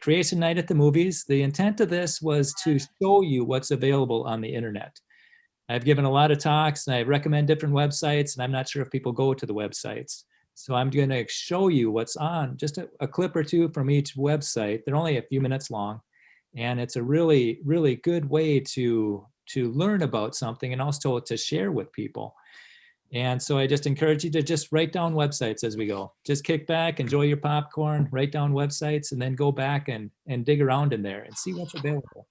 Creation Night at the Movies. The intent of this was to show you what's available on the internet. I've given a lot of talks and I recommend different websites, and I'm not sure if people go to the websites. So I'm going to show you what's on, just a clip or two from each website. They're only a few minutes long, and it's a really, really good way to learn about something and also to share with people. And so I just encourage you to just write down websites as we go. Just kick back, enjoy your popcorn, write down websites, and then go back and dig around in there and see what's available.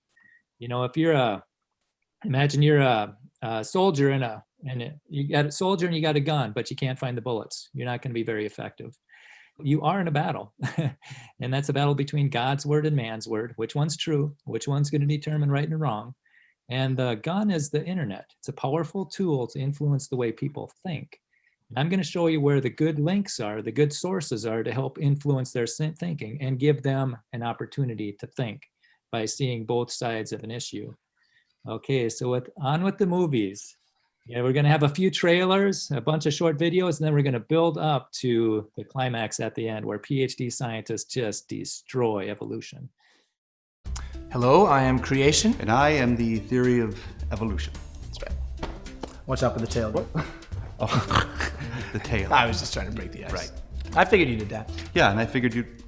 You know, if you're imagine you're a soldier you got a soldier and you got a gun, but you can't find the bullets. You're not going to be very effective. You are in a battle, and that's a battle between God's word and man's word. Which one's true? Which one's going to determine right and wrong? And the gun is the internet. It's a powerful tool to influence the way people think. And I'm going to show you where the good links are, the good sources are to help influence their thinking and give them an opportunity to think by seeing both sides of an issue. Okay, so on with the movies. Yeah, we're going to have a few trailers, a bunch of short videos, and then we're going to build up to the climax at the end where PhD scientists just destroy evolution. Hello, I am Creation. And I am the theory of evolution. That's right. Watch out for the tail. Oh, the tail. I was just trying to break the ice. Right. I figured you did that. Yeah, and I figured you'd...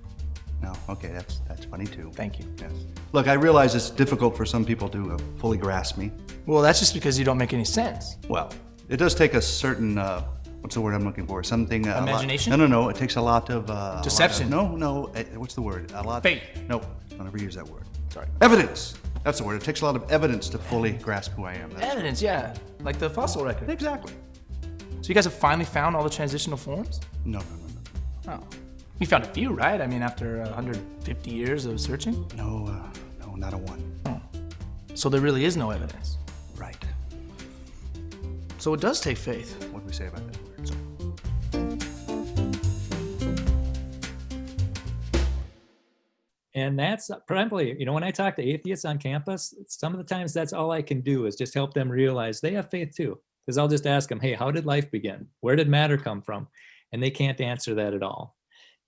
No, okay, that's funny too. Thank you. Yes. Look, I realize it's difficult for some people to fully grasp me. Well, that's just because you don't make any sense. Well, it does take a certain, what's the word I'm looking for? Something... Imagination? No, it takes a lot of... Deception. What's the word? A lot... Faith. No, don't ever use that word. Sorry. Evidence! That's the word. It takes a lot of evidence to fully grasp who I am. Evidence, yeah. Like the fossil record. Exactly. So you guys have finally found all the transitional forms? No. Oh. You found a few, right? I mean, after 150 years of searching? No, not a one. Oh. So there really is no evidence? Right. So it does take faith. What do we say about that word? And that's probably, you know, when I talk to atheists on campus, some of the times that's all I can do is just help them realize they have faith too. Because I'll just ask them, hey, how did life begin? Where did matter come from? And they can't answer that at all.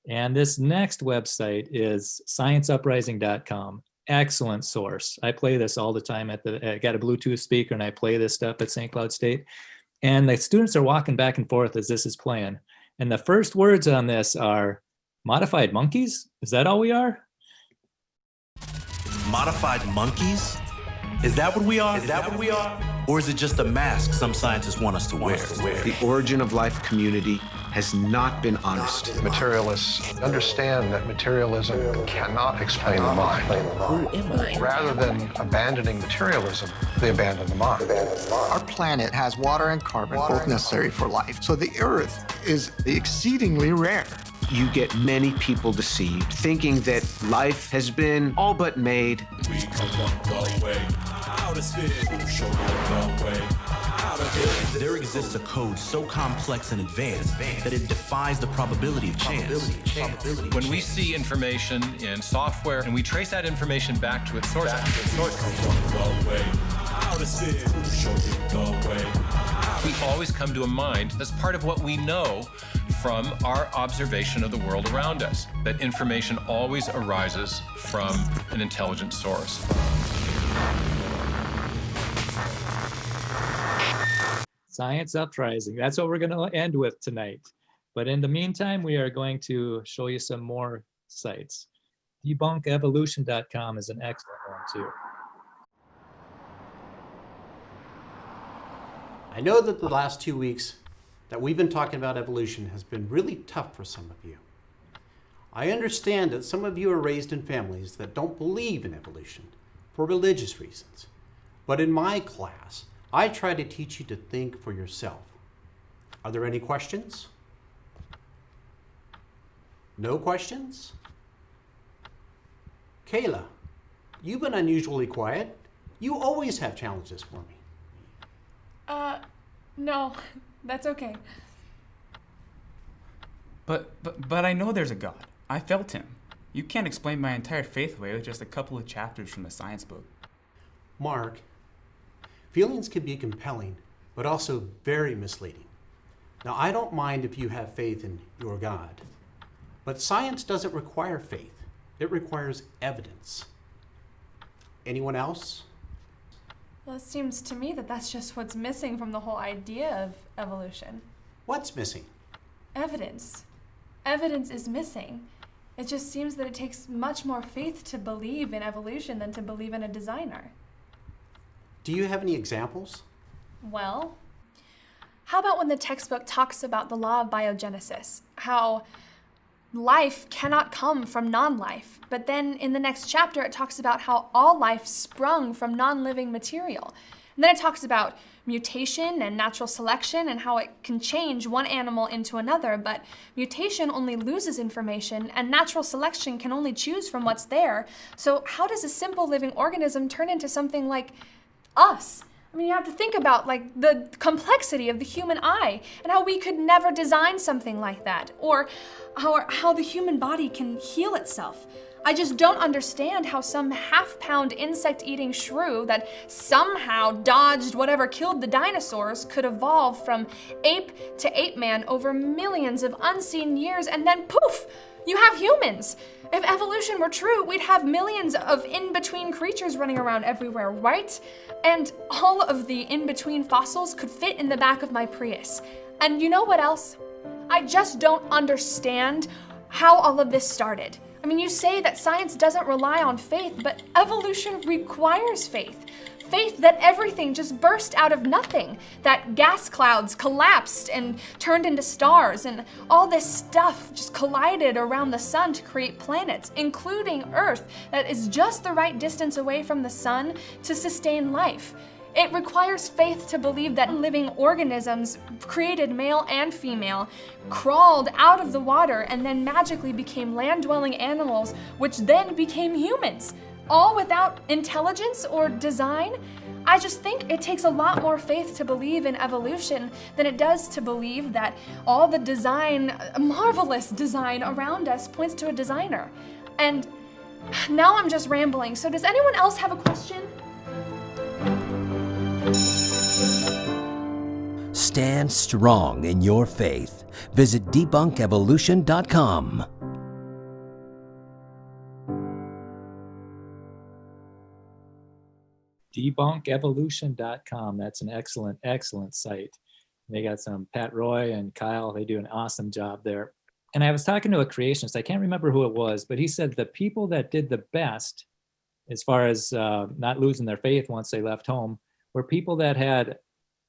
And this next website is scienceuprising.com. Excellent source. I play this all the time I got a Bluetooth speaker and I play this stuff at St. Cloud State. And the students are walking back and forth as this is playing. And the first words on this are modified monkeys? Is that all we are? Modified monkeys? Is that what we are? Or is it just a mask some scientists want us to wear? The origin of life community has not been honest. Materialists understand that materialism cannot explain the mind. Who am I? Rather than abandoning materialism, they abandon the mind. Our planet has water and carbon, both necessary for life. So the Earth is exceedingly rare. You get many people deceived, thinking that life has been all but made. We come the way. Out of spin, show the way. Out of here. There exists a code so complex and advanced that it defies the probability of chance. When we see information in software and we trace that information back to its source, The way. Out of spin, show the way. we always come to a mind as part of what we know from our observation of the world around us. That information always arises from an intelligent source. Science Uprising. That's what we're going to end with tonight. But in the meantime, we are going to show you some more sites. Debunkevolution.com is an excellent one too. I know that the last 2 weeks that we've been talking about evolution has been really tough for some of you. I understand that some of you are raised in families that don't believe in evolution for religious reasons. But in my class, I try to teach you to think for yourself. Are there any questions? No questions? Kayla, you've been unusually quiet. You always have challenges for me. No, that's okay. But I know there's a God. I felt him. You can't explain my entire faith away with just a couple of chapters from the science book. Mark, feelings can be compelling, but also very misleading. Now, I don't mind if you have faith in your God, but science doesn't require faith. It requires evidence. Anyone else? Well, it seems to me that that's just what's missing from the whole idea of evolution. What's missing? Evidence. Evidence is missing. It just seems that it takes much more faith to believe in evolution than to believe in a designer. Do you have any examples? Well, how about when the textbook talks about the law of biogenesis? How life cannot come from non-life. But then in the next chapter, it talks about how all life sprung from non-living material. And then it talks about mutation and natural selection and how it can change one animal into another, but mutation only loses information and natural selection can only choose from what's there. So how does a simple living organism turn into something like us? I mean, you have to think about like the complexity of the human eye and how we could never design something like that, or how the human body can heal itself. I just don't understand how some half-pound insect-eating shrew that somehow dodged whatever killed the dinosaurs could evolve from ape to ape-man over millions of unseen years, and then poof, you have humans. If evolution were true, we'd have millions of in-between creatures running around everywhere, right? And all of the in-between fossils could fit in the back of my Prius. And you know what else? I just don't understand how all of this started. I mean, you say that science doesn't rely on faith, but evolution requires faith. Faith that everything just burst out of nothing, that gas clouds collapsed and turned into stars, and all this stuff just collided around the sun to create planets, including Earth, that is just the right distance away from the sun to sustain life. It requires faith to believe that living organisms, created male and female, crawled out of the water and then magically became land-dwelling animals, which then became humans, all without intelligence or design. I just think it takes a lot more faith to believe in evolution than it does to believe that all the design, marvelous design around us points to a designer. And now I'm just rambling, so does anyone else have a question? Stand strong in your faith. Visit debunkevolution.com. Debunkevolution.com. That's an excellent, excellent site. They got some Pat Roy and Kyle. They do an awesome job there. And I was talking to a creationist. I can't remember who it was, but he said the people that did the best as far as not losing their faith once they left home were people that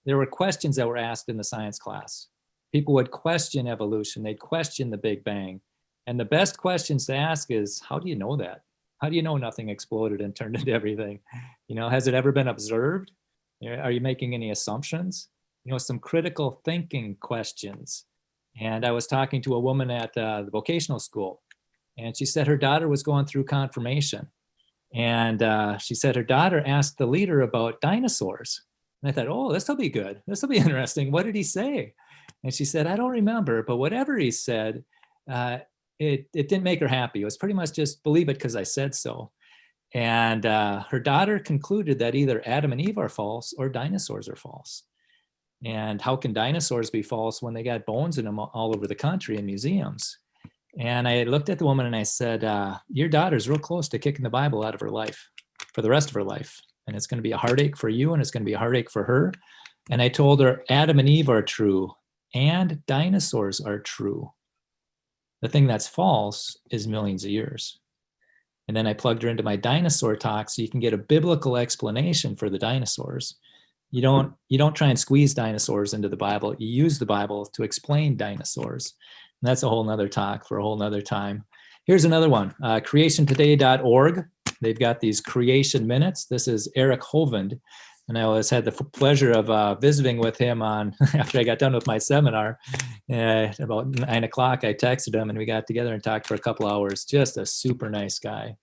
there were questions that were asked in the science class. People would question evolution. They'd question the Big Bang. And the best questions to ask is, how do you know that? How do you know nothing exploded and turned into everything? You know, has it ever been observed? Are you making any assumptions? You know, some critical thinking questions. And I was talking to a woman at the vocational school, and she said her daughter was going through confirmation. And she said her daughter asked the leader about dinosaurs. And I thought, oh, this will be good. This will be interesting. What did he say? And she said, I don't remember, but whatever he said, it didn't make her happy. It was pretty much just believe it because I said so. And her daughter concluded that either Adam and Eve are false or dinosaurs are false. And how can dinosaurs be false when they got bones in them all over the country in museums? And I looked at the woman and I said, your daughter's real close to kicking the Bible out of her life for the rest of her life. And it's going to be a heartache for you, and it's going to be a heartache for her. And I told her Adam and Eve are true and dinosaurs are true. The thing that's false is millions of years. And then I plugged her into my dinosaur talk so you can get a biblical explanation for the dinosaurs. You don't try and squeeze dinosaurs into the Bible. You use the Bible to explain dinosaurs. And that's a whole nother talk for a whole nother time. Here's another one, creationtoday.org. They've got these creation minutes. This is Eric Hovind. And I always had the pleasure of visiting with him after I got done with my seminar. About 9 o'clock, I texted him and we got together and talked for a couple hours. Just a super nice guy.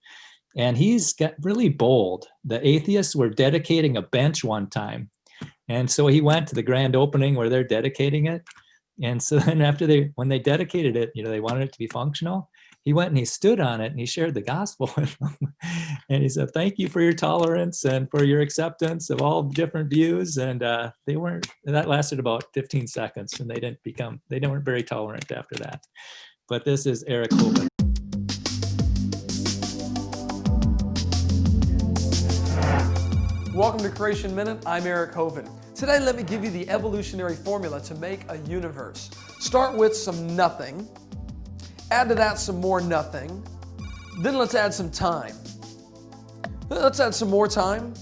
And he's got really bold. The atheists were dedicating a bench one time. And so he went to the grand opening where they're dedicating it. And so then when they dedicated it, they wanted it to be functional. He went and he stood on it and he shared the gospel with them. And he said, thank you for your tolerance and for your acceptance of all different views. And that lasted about 15 seconds and they weren't very tolerant after that. But this is Eric Hovind. Welcome to Creation Minute. I'm Eric Hovind. Today, let me give you the evolutionary formula to make a universe. Start with some nothing. Add to that some more nothing. Then let's add some time. Let's add some more time.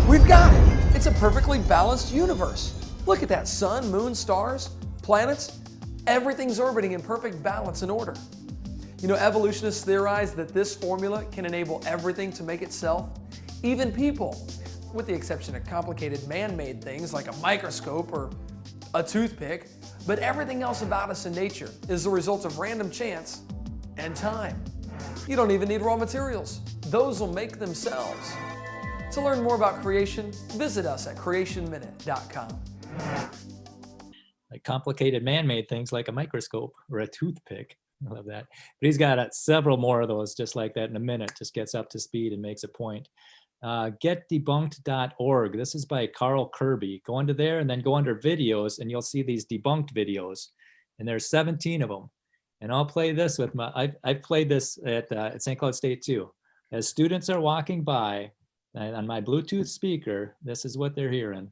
We've got it. It's a perfectly balanced universe. Look at that sun, moon, stars, planets. Everything's orbiting in perfect balance and order. You know, evolutionists theorize that this formula can enable everything to make itself, even people, with the exception of complicated man-made things like a microscope or a toothpick. But everything else about us in nature is the result of random chance and time. You don't even need raw materials. Those will make themselves. To learn more about creation, visit us at creationminute.com. Like complicated man-made things like a microscope or a toothpick. I love that. But he's got several more of those just like that in a minute, just gets up to speed and makes a point. Getdebunked.org. This is by Carl Kirby. Go into there and then go under videos and you'll see these debunked videos. And there's 17 of them. And I'll play this with I've played this at St. Cloud State too. As students are walking by on my Bluetooth speaker, this is what they're hearing.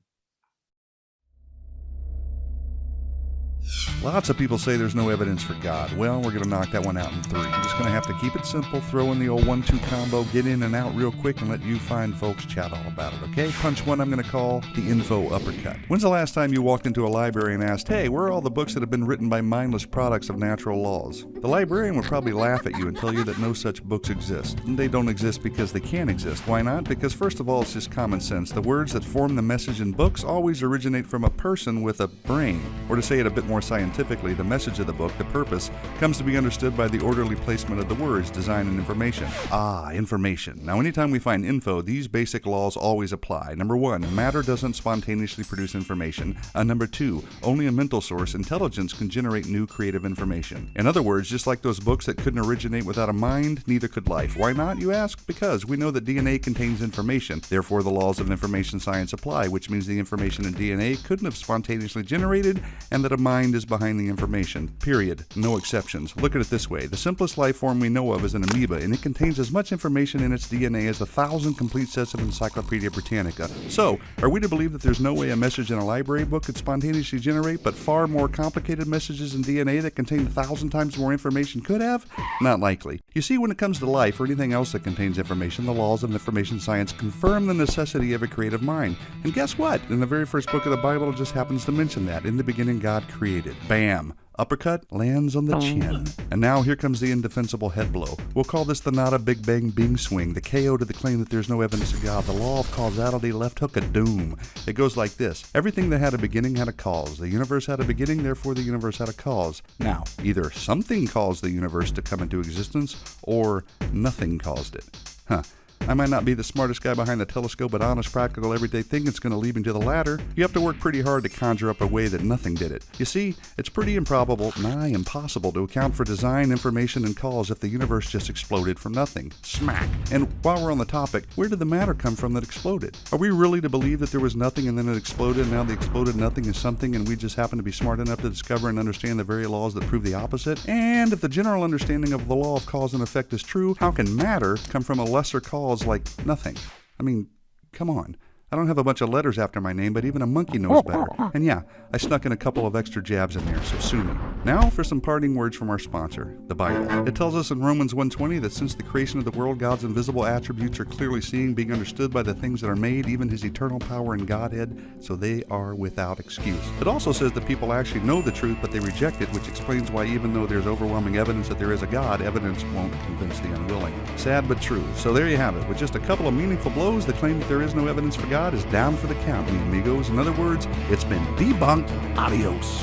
Lots of people say there's no evidence for God. Well, we're going to knock that one out in 3. I'm just going to have to keep it simple, throw in the old 1-2 combo, get in and out real quick, and let you fine folks chat all about it, okay? Punch 1 I'm going to call the info uppercut. When's the last time you walked into a library and asked, hey, where are all the books that have been written by mindless products of natural laws? The librarian would probably laugh at you and tell you that no such books exist. They don't exist because they can't exist. Why not? Because first of all, it's just common sense. The words that form the message in books always originate from a person with a brain. Or to say it a bit more scientifically, the message of the book, the purpose, comes to be understood by the orderly placement of the words, design, and information. Ah, information. Now, anytime we find info, these basic laws always apply. Number 1, matter doesn't spontaneously produce information. Number 2, only a mental source, intelligence, can generate new creative information. In other words, just like those books that couldn't originate without a mind, neither could life. Why not, you ask? Because we know that DNA contains information. Therefore, the laws of information science apply, which means the information in DNA couldn't have spontaneously generated, and that a mind is behind the information. Period. No exceptions. Look at it this way. The simplest life form we know of is an amoeba, and it contains as much information in its DNA as 1,000 complete sets of Encyclopedia Britannica. So, are we to believe that there's no way a message in a library book could spontaneously generate, but far more complicated messages in DNA that contain 1,000 times more information could have? Not likely. You see, when it comes to life or anything else that contains information, the laws of information science confirm the necessity of a creative mind. And guess what? In the very first book of the Bible, it just happens to mention that. In the beginning, God created. Bam! Uppercut lands on the chin. And now here comes the indefensible head blow. We'll call this the not a big bang bing swing, the KO to the claim that there's no evidence of God, the law of causality, left hook of doom. It goes like this. Everything that had a beginning had a cause. The universe had a beginning, therefore the universe had a cause. Now, either something caused the universe to come into existence, or nothing caused it. Huh. I might not be the smartest guy behind the telescope, but honest, practical, everyday thinking's going to lead me to the latter. You have to work pretty hard to conjure up a way that nothing did it. You see, it's pretty improbable, nigh impossible, to account for design, information, and cause if the universe just exploded from nothing. Smack! And while we're on the topic, where did the matter come from that exploded? Are we really to believe that there was nothing and then it exploded, and now the exploded nothing is something, and we just happen to be smart enough to discover and understand the very laws that prove the opposite? And if the general understanding of the law of cause and effect is true, how can matter come from a lesser cause like nothing? I mean, come on. I don't have a bunch of letters after my name, but even a monkey knows better. And yeah, I snuck in a couple of extra jabs in there, so sue me. Now for some parting words from our sponsor, the Bible. It tells us in Romans 1:20 that since the creation of the world, God's invisible attributes are clearly seen, being understood by the things that are made, even his eternal power and Godhead, so they are without excuse. It also says that people actually know the truth, but they reject it, which explains why even though there's overwhelming evidence that there is a God, evidence won't convince the unwilling. Sad but true. So there you have it. With just a couple of meaningful blows, the claim that there is no evidence for God is down for the count, mi amigos. In other words, it's been debunked. Adios.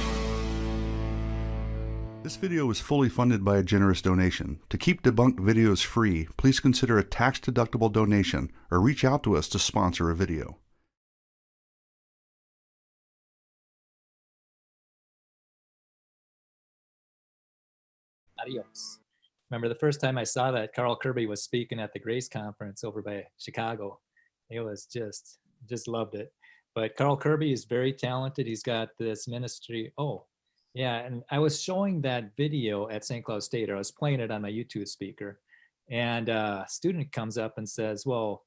This video is fully funded by a generous donation. To keep debunked videos free, please consider a tax-deductible donation or reach out to us to sponsor a video. Adios. Remember the first time I saw that, Carl Kirby was speaking at the Grace Conference over by Chicago. It was just loved it. But Carl Kirby is very talented. He's got this ministry. Oh, yeah. And I was showing that video at St. Cloud State, or I was playing it on my YouTube speaker. And a student comes up and says, well,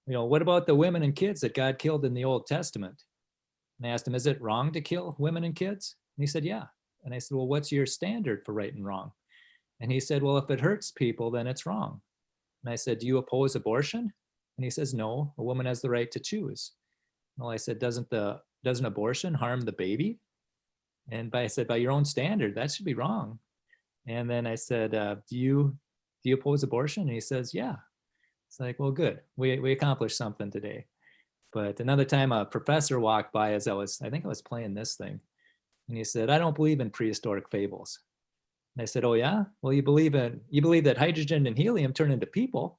what about the women and kids that God killed in the Old Testament? And I asked him, is it wrong to kill women and kids? And he said, yeah. And I said, well, what's your standard for right and wrong? And he said, well, if it hurts people, then it's wrong. And I said, do you oppose abortion? And he says, no, a woman has the right to choose. Well, I said, doesn't abortion harm the baby? And I said, by your own standard, that should be wrong. And then I said, do you oppose abortion? And he says, yeah. It's like, well, good. We accomplished something today. But another time a professor walked by as I think I was playing this thing. And he said, I don't believe in prehistoric fables. And I said, oh yeah? Well, you believe that hydrogen and helium turn into people.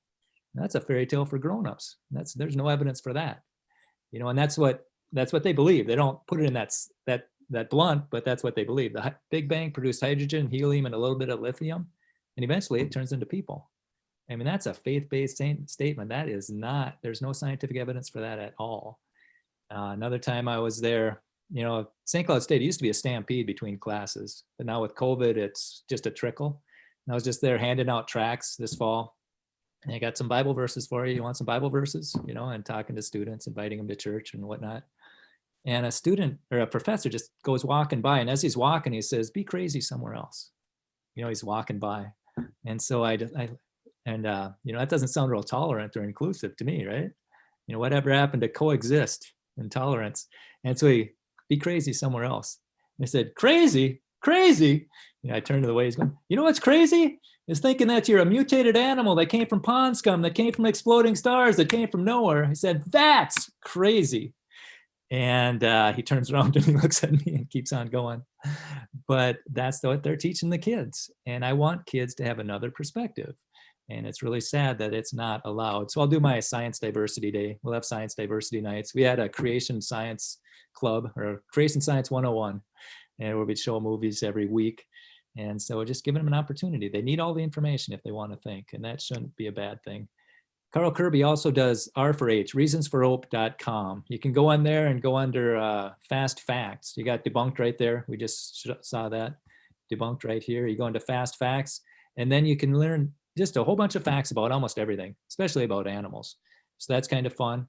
And that's a fairy tale for grown-ups. There's no evidence for that. And that's what they believe. They don't put it in that blunt, but that's what they believe. The Big Bang produced hydrogen, helium, and a little bit of lithium. And eventually it turns into people. I mean, that's a faith-based statement. That is not, there's no scientific evidence for that at all. Another time I was there, St. Cloud State used to be a stampede between classes, but now with COVID, it's just a trickle. And I was just there handing out tracts this fall. And I got some Bible verses for you. You want some Bible verses? And talking to students, inviting them to church and whatnot. And a student or a professor just goes walking by. And as he's walking, he says, be crazy somewhere else. He's walking by. And so that doesn't sound real tolerant or inclusive to me, right? Whatever happened to coexist and tolerance? And so he, be crazy somewhere else. And I said, crazy? I turned to the way he's going, what's crazy? Is thinking that you're a mutated animal that came from pond scum, that came from exploding stars, that came from nowhere. He said, that's crazy. And he turns around and he looks at me and keeps on going. But that's what they're teaching the kids. And I want kids to have another perspective. And it's really sad that it's not allowed. So I'll do my Science Diversity Day. We'll have Science Diversity Nights. We had a Creation Science Club, or Creation Science 101, and where we'd show movies every week. And so just giving them an opportunity. They need all the information if they want to think, and that shouldn't be a bad thing. Carl Kirby also does R4H, reasonsforhope.com. You can go on there and go under Fast Facts. You got debunked right there. We just saw that. Debunked right here. You go into Fast Facts, and then you can learn just a whole bunch of facts about almost everything, especially about animals. So that's kind of fun.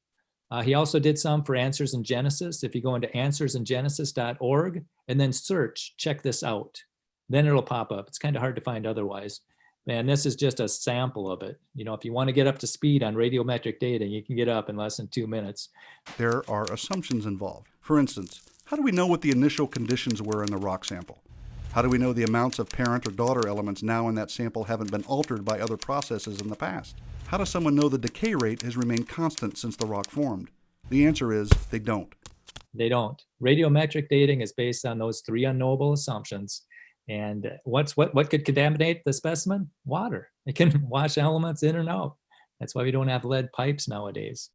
He also did some for Answers in Genesis. If you go into answersingenesis.org and then search, check this out, then it'll pop up. It's kind of hard to find otherwise. And this is just a sample of it. If you want to get up to speed on radiometric dating, you can get up in less than 2 minutes. There are assumptions involved. For instance, how do we know what the initial conditions were in the rock sample? How do we know the amounts of parent or daughter elements now in that sample haven't been altered by other processes in the past? How does someone know the decay rate has remained constant since the rock formed? The answer is they don't. They don't. Radiometric dating is based on those 3 unknowable assumptions. And what could contaminate the specimen? Water. It can wash elements in and out. That's why we don't have lead pipes nowadays.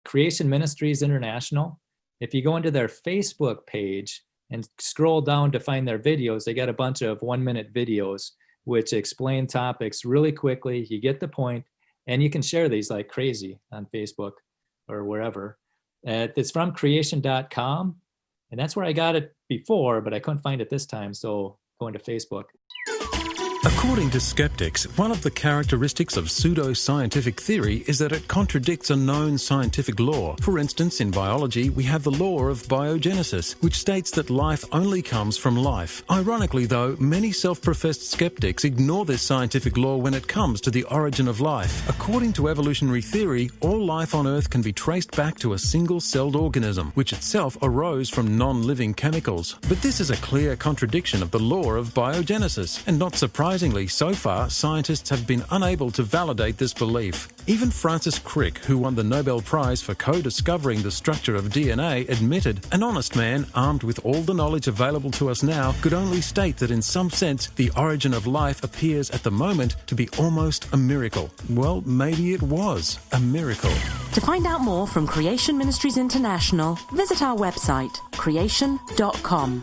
Creation Ministries International, if you go into their Facebook page and scroll down to find their videos, they got a bunch of 1-minute videos which explain topics really quickly. You get the point, and you can share these like crazy on Facebook or wherever. It's from creation.com, and that's where I got it before, but I couldn't find it this time, so go into Facebook. According to skeptics, one of the characteristics of pseudo-scientific theory is that it contradicts a known scientific law. For instance, in biology, we have the law of biogenesis, which states that life only comes from life. Ironically, though, many self-professed skeptics ignore this scientific law when it comes to the origin of life. According to evolutionary theory, all life on Earth can be traced back to a single-celled organism, which itself arose from non-living chemicals. But this is a clear contradiction of the law of biogenesis, and not surprisingly, so far, scientists have been unable to validate this belief. Even Francis Crick, who won the Nobel Prize for co-discovering the structure of DNA, admitted an honest man, armed with all the knowledge available to us now, could only state that in some sense, the origin of life appears at the moment to be almost a miracle. Well, maybe it was a miracle. To find out more from Creation Ministries International, visit our website, creation.com.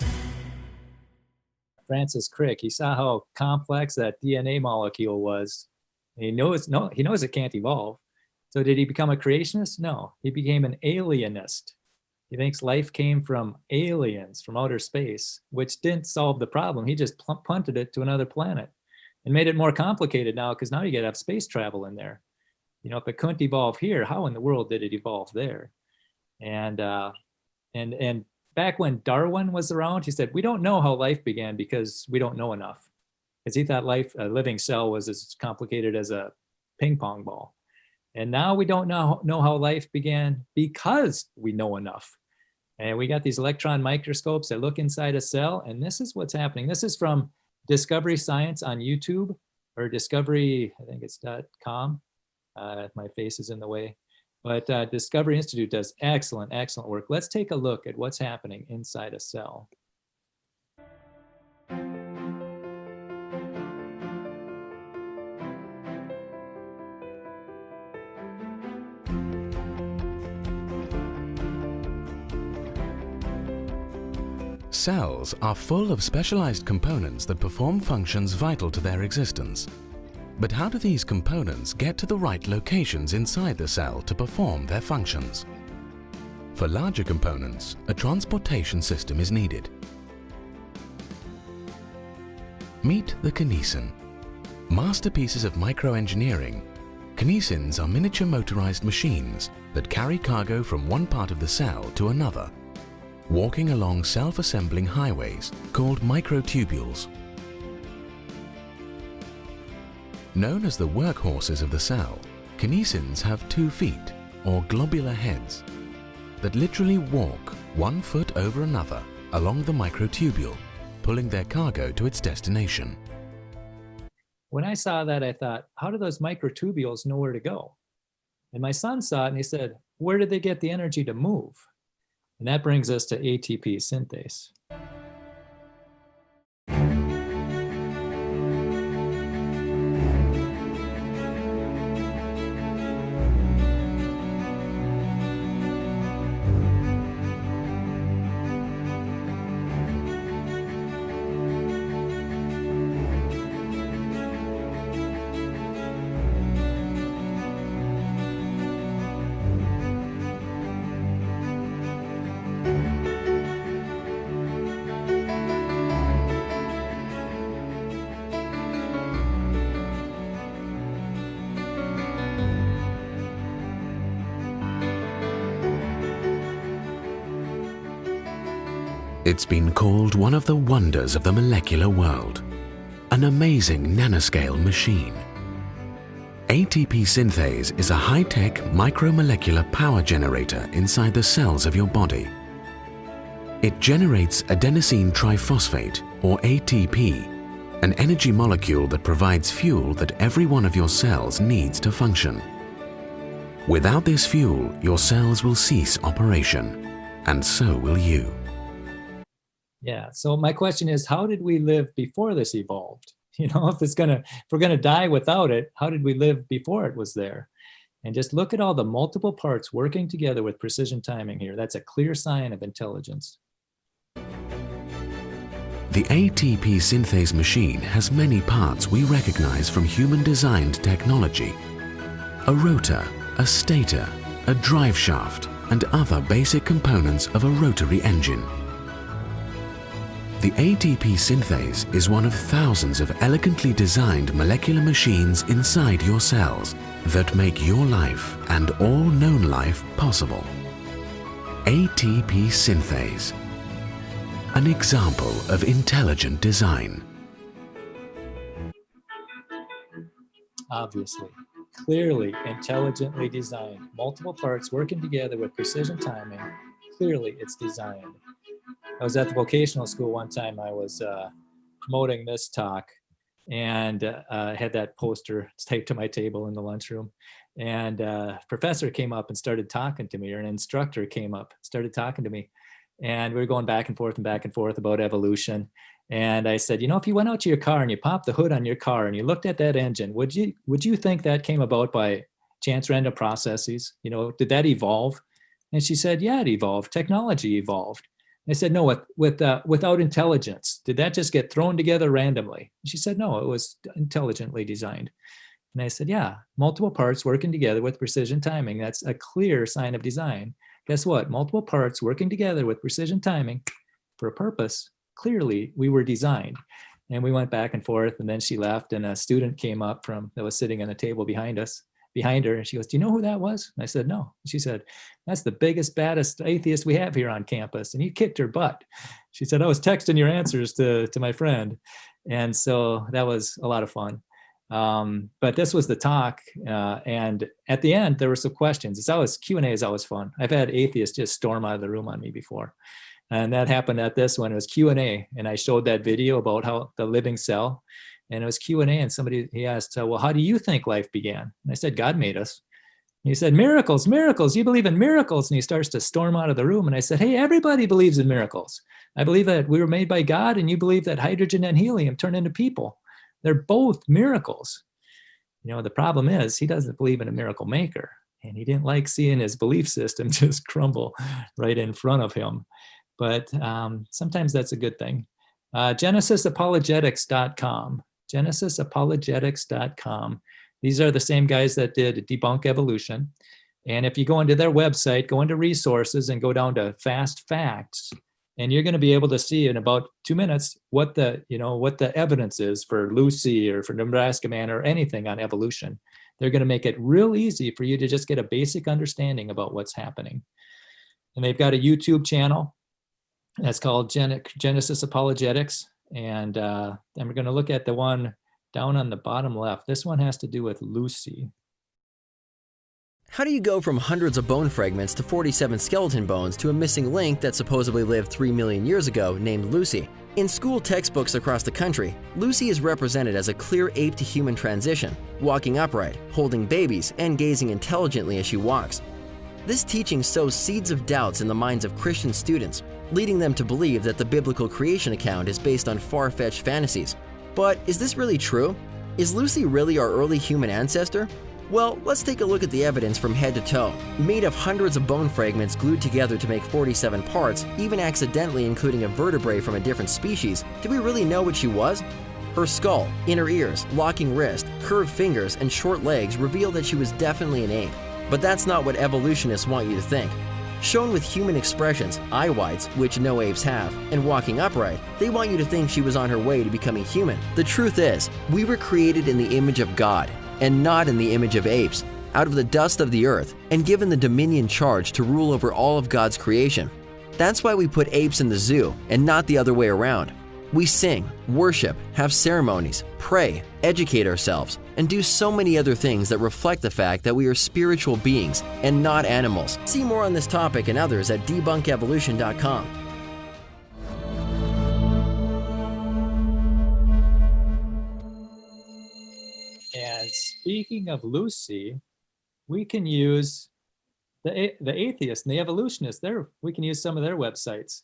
Francis Crick, he saw how complex that DNA molecule was. He knows it can't evolve. So did he become a creationist? No, he became an alienist. He thinks life came from aliens from outer space, which didn't solve the problem. He just punted it to another planet and made it more complicated now, because now you got to have space travel in there. if it couldn't evolve here, how in the world did it evolve there? And back when Darwin was around, he said, we don't know how life began because we don't know enough. Because he thought a living cell was as complicated as a ping pong ball. And now we don't know how life began because we know enough. And we got these electron microscopes that look inside a cell, and this is what's happening. This is from Discovery Science on YouTube, or Discovery, I think it's .com. My face is in the way. But Discovery Institute does excellent, excellent work. Let's take a look at what's happening inside a cell. Cells are full of specialized components that perform functions vital to their existence. But how do these components get to the right locations inside the cell to perform their functions? For larger components, a transportation system is needed. Meet the kinesin. Masterpieces of microengineering, kinesins are miniature motorized machines that carry cargo from one part of the cell to another, walking along self-assembling highways called microtubules. Known as the workhorses of the cell, kinesins have 2 feet, or globular heads, that literally walk 1 foot over another along the microtubule, pulling their cargo to its destination. When I saw that, I thought, how do those microtubules know where to go? And my son saw it and he said, where did they get the energy to move? And that brings us to ATP synthase. It's been called one of the wonders of the molecular world, an amazing nanoscale machine. ATP synthase is a high-tech micromolecular power generator inside the cells of your body. It generates adenosine triphosphate, or ATP, an energy molecule that provides fuel that every one of your cells needs to function. Without this fuel, your cells will cease operation, and so will you. Yeah, so my question is, how did we live before this evolved? If we're gonna die without it, how did we live before it was there? And just look at all the multiple parts working together with precision timing here. That's a clear sign of intelligence. The ATP synthase machine has many parts we recognize from human-designed technology. A rotor, a stator, a drive shaft, and other basic components of a rotary engine. The ATP synthase is one of thousands of elegantly designed molecular machines inside your cells that make your life and all known life possible. ATP synthase, an example of intelligent design. Obviously, clearly intelligently designed, multiple parts working together with precision timing. Clearly it's designed. I was at the vocational school one time. I was promoting this talk and had that poster taped to my table in the lunchroom. And a professor came up and started talking to me, or an instructor came up, started talking to me. And we were going back and forth about evolution. And I said, if you went out to your car and you popped the hood on your car and you looked at that engine, would you think that came about by chance random processes? Did that evolve? And she said, yeah, it evolved. Technology evolved. I said, no, without intelligence, did that just get thrown together randomly? She said, no, it was intelligently designed. And I said, yeah, multiple parts working together with precision timing. That's a clear sign of design. Guess what? Multiple parts working together with precision timing for a purpose. Clearly, we were designed. And we went back and forth, and then she left, and a student came up that was sitting on the table behind us, behind her, and she goes, "Do you know who that was?" And I said, "No." She said, "That's the biggest, baddest atheist we have here on campus, and you kicked her butt." She said, "I was texting your answers to my friend." And so that was a lot of fun. But this was the talk, and at the end there were some questions. It's always, Q&A is always fun. I've had atheists just storm out of the room on me before, and that happened at this one. It was Q&A, and I showed that video about how the living cell, and it was Q&A, and he asked, "Well, how do you think life began?" And I said, "God made us." And he said, "Miracles, miracles, you believe in miracles?" And he starts to storm out of the room, and I said, "Hey, everybody believes in miracles. I believe that we were made by God, and you believe that hydrogen and helium turn into people. They're both miracles." The problem is he doesn't believe in a miracle maker, and he didn't like seeing his belief system just crumble right in front of him. But sometimes that's a good thing. GenesisApologetics.com. GenesisApologetics.com. These are the same guys that did Debunk Evolution. And if you go into their website, go into resources and go down to Fast Facts, and you're going to be able to see in about 2 minutes what the evidence is for Lucy or for Nebraska Man or anything on evolution. They're going to make it real easy for you to just get a basic understanding about what's happening. And they've got a YouTube channel that's called Genesis Apologetics. And we're going to look at the one down on the bottom left. This one has to do with Lucy. How do you go from hundreds of bone fragments to 47 skeleton bones to a missing link that supposedly lived 3 million years ago named Lucy? In school textbooks across the country, Lucy is represented as a clear ape to human transition, walking upright, holding babies, and gazing intelligently as she walks. This teaching sows seeds of doubts in the minds of Christian students, leading them to believe that the biblical creation account is based on far-fetched fantasies. But is this really true? Is Lucy really our early human ancestor? Well, let's take a look at the evidence from head to toe. Made of hundreds of bone fragments glued together to make 47 parts, even accidentally including a vertebrae from a different species, do we really know what she was? Her skull, inner ears, locking wrist, curved fingers, and short legs reveal that she was definitely an ape. But that's not what evolutionists want you to think. Shown with human expressions, eye whites, which no apes have, and walking upright, they want you to think she was on her way to becoming human. The truth is, we were created in the image of God, and not in the image of apes, out of the dust of the earth, and given the dominion charge to rule over all of God's creation. That's why we put apes in the zoo, and not the other way around. We sing, worship, have ceremonies, pray, educate ourselves, and do so many other things that reflect the fact that we are spiritual beings and not animals. See more on this topic and others at debunkevolution.com. And speaking of Lucy, we can use the atheists and the evolutionists. We can use some of their websites.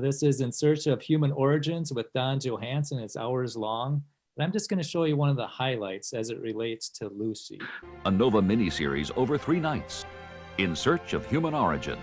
This is In Search of Human Origins with Don Johansson. It's hours long. But I'm just going to show you one of the highlights as it relates to Lucy. A Nova miniseries over 3 nights. In Search of Human Origins.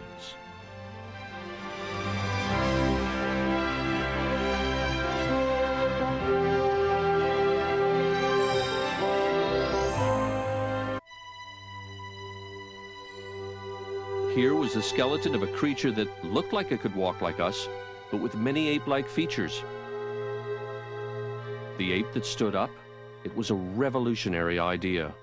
Here was the skeleton of a creature that looked like it could walk like us, but with many ape-like features. The ape that stood up, it was a revolutionary idea.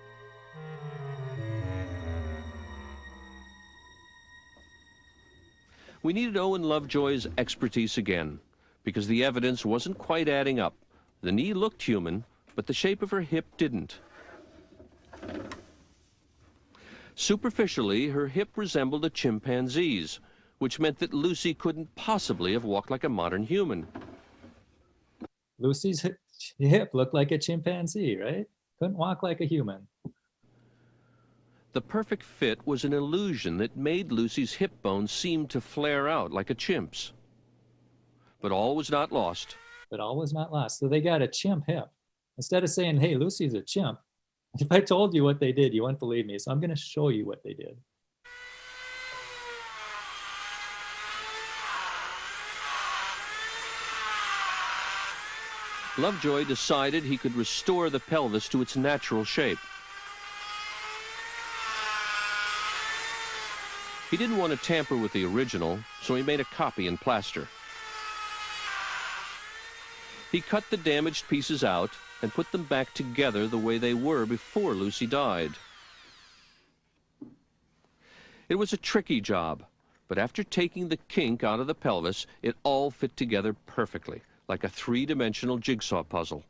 We needed Owen Lovejoy's expertise again, because the evidence wasn't quite adding up. The knee looked human, but the shape of her hip didn't. Superficially, her hip resembled a chimpanzee's, which meant that Lucy couldn't possibly have walked like a modern human. Lucy's hip looked like a chimpanzee, right? Couldn't walk like a human. The perfect fit was an illusion that made Lucy's hip bones seem to flare out like a chimp's. But all was not lost. But all was not lost. So they got a chimp hip. Instead of saying, hey, Lucy's a chimp, if I told you what they did, you wouldn't believe me. So I'm going to show you what they did. Lovejoy decided he could restore the pelvis to its natural shape. He didn't want to tamper with the original, so he made a copy in plaster. He cut the damaged pieces out and put them back together the way they were before Lucy died. It was a tricky job, but after taking the kink out of the pelvis, it all fit together perfectly, like a three-dimensional jigsaw puzzle.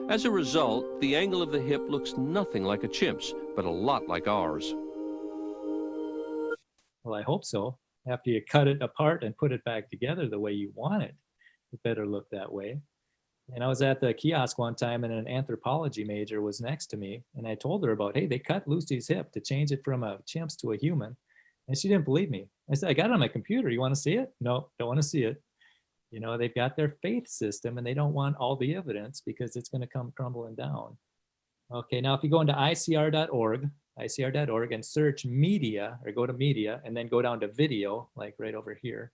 As a result, the angle of the hip looks nothing like a chimp's, but a lot like ours. Well, I hope so. After you cut it apart and put it back together the way you want it, it better look that way. And I was at the kiosk one time and an anthropology major was next to me. And I told her about, hey, they cut Lucy's hip to change it from a chimp's to a human. And she didn't believe me. I said, I got it on my computer. You want to see it? No, don't want to see it. You know, they've got their faith system and they don't want all the evidence because it's going to come crumbling down. Okay, now if you go into icr.org and search media, or go to media and then go down to video, like right over here.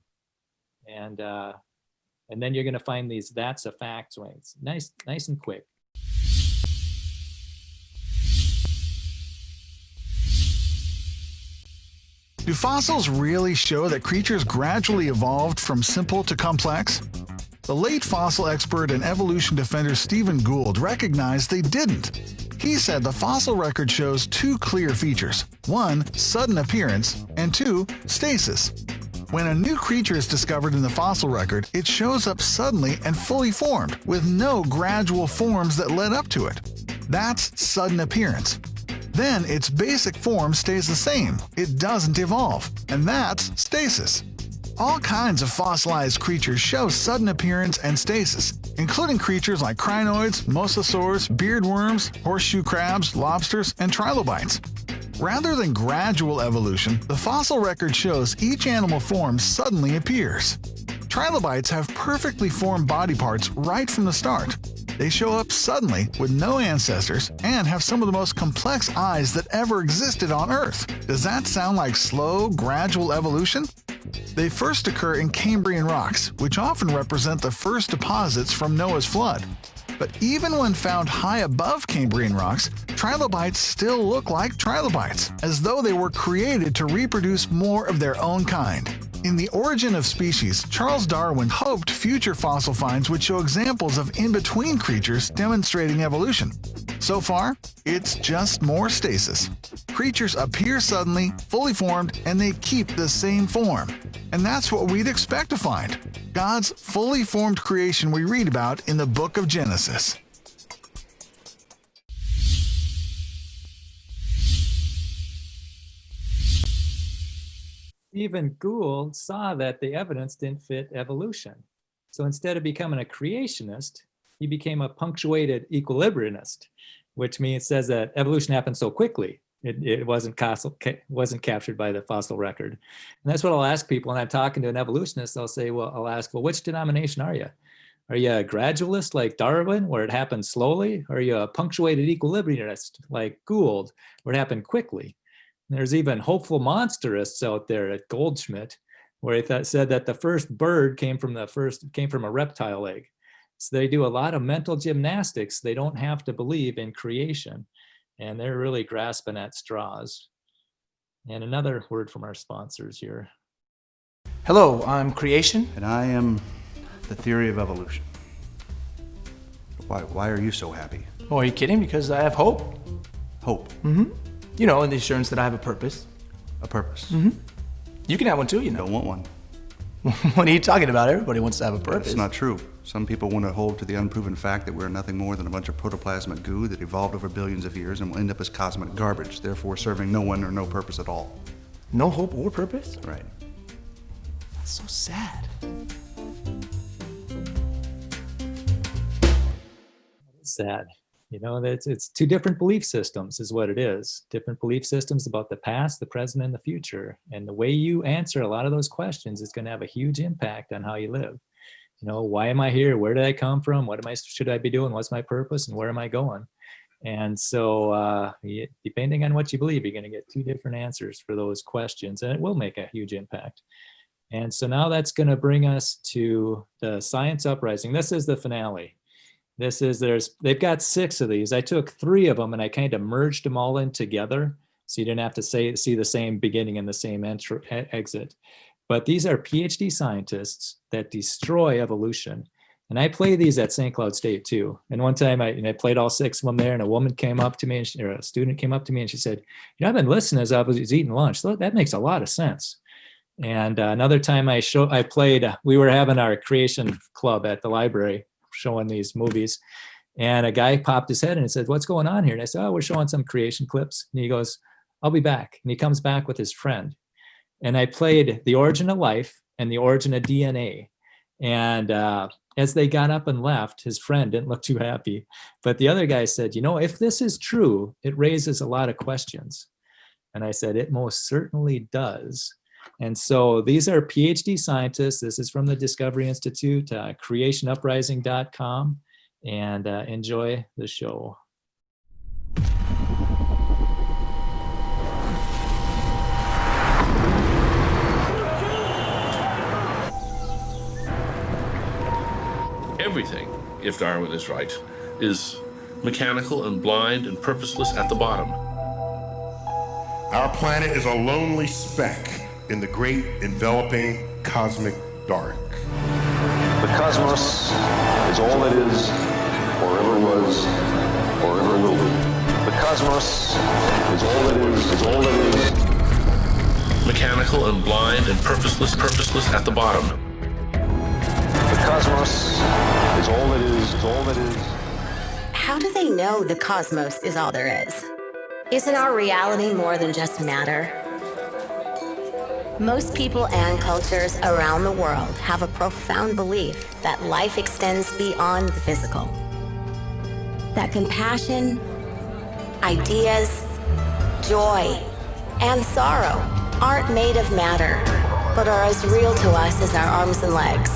And then you're going to find these That's a Fact swings. Nice and quick. Do fossils really show that creatures gradually evolved from simple to complex? The late fossil expert and evolution defender Stephen Gould recognized they didn't. He said the fossil record shows two clear features. One, sudden appearance, and two, stasis. When a new creature is discovered in the fossil record, it shows up suddenly and fully formed, with no gradual forms that led up to it. That's sudden appearance. Then its basic form stays the same. It doesn't evolve. And that's stasis. All kinds of fossilized creatures show sudden appearance and stasis, including creatures like crinoids, mosasaurs, beardworms, horseshoe crabs, lobsters, and trilobites. Rather than gradual evolution, the fossil record shows each animal form suddenly appears. Trilobites have perfectly formed body parts right from the start. They show up suddenly with no ancestors and have some of the most complex eyes that ever existed on Earth. Does that sound like slow, gradual evolution? They first occur in Cambrian rocks, which often represent the first deposits from Noah's flood. But even when found high above Cambrian rocks, trilobites still look like trilobites, as though they were created to reproduce more of their own kind. In The Origin of Species, Charles Darwin hoped future fossil finds would show examples of in-between creatures demonstrating evolution. So far, it's just more stasis. Creatures appear suddenly, fully formed, and they keep the same form. And that's what we'd expect to find. God's fully formed creation we read about in the book of Genesis. Stephen Gould saw that the evidence didn't fit evolution. So instead of becoming a creationist, he became a punctuated equilibriumist, which means says that evolution happened so quickly. It wasn't captured by the fossil record. And that's what I'll ask people when I'm talking to an evolutionist. I'll say, well, I'll ask, well, which denomination are you? Are you a gradualist like Darwin, where it happened slowly? Or are you a punctuated equilibriumist like Gould, where it happened quickly? And there's even hopeful monsterists out there at Goldschmidt, where he said that the first bird came from a reptile egg. So they do a lot of mental gymnastics. They don't have to believe in creation. And they're really grasping at straws. And another word from our sponsors here. Hello, I'm Creation. And I am the theory of evolution. Why are you so happy? Oh, are you kidding? Because I have hope. Hope? Mm-hmm. You know, and the assurance that I have a purpose. A purpose? Mm-hmm. You can have one too, you know. Don't want one. What are you talking about? Everybody wants to have a purpose. That's not true. Some people want to hold to the unproven fact that we're nothing more than a bunch of protoplasmic goo that evolved over billions of years and will end up as cosmic garbage, therefore serving no one or no purpose at all. No hope or purpose? Right. That's so sad. Sad. You know, it's two different belief systems is what it is. Different belief systems about the past, the present, and the future. And the way you answer a lot of those questions is going to have a huge impact on how you live. You know, why am I here? Where did I come from? Should I be doing? What's my purpose? And where am I going? And so depending on what you believe, you're going to get two different answers for those questions, and it will make a huge impact. And so now that's going to bring us to the Science Uprising. This is the finale. They've got 6 of these. I took 3 of them and I kind of merged them all in together. So you didn't have to see the same beginning and the same exit. But these are PhD scientists that destroy evolution. And I play these at St. Cloud State too. And one time I played all 6 of them there, and a woman came up to me, or a student came up to me, and she said, I've been listening as I was eating lunch. So that makes a lot of sense. And another time I played, we were having our creation club at the library showing these movies. And a guy popped his head and said, what's going on here? And I said, we're showing some creation clips. And he goes, I'll be back. And he comes back with his friend. And I played The Origin of Life and The Origin of DNA. And as they got up and left, his friend didn't look too happy. But the other guy said, if this is true, it raises a lot of questions. And I said, it most certainly does. And so these are PhD scientists. This is from the Discovery Institute, creationuprising.com. And enjoy the show. Everything, if Darwin is right, is mechanical and blind and purposeless at the bottom. Our planet is a lonely speck in the great enveloping cosmic dark. The cosmos is all it is, or ever was, or ever will be. The cosmos is all it is, Mechanical and blind and purposeless at the bottom. The cosmos is all it is, How do they know the cosmos is all there is? Isn't our reality more than just matter? Most people and cultures around the world have a profound belief that life extends beyond the physical. That compassion, ideas, joy, and sorrow aren't made of matter, but are as real to us as our arms and legs.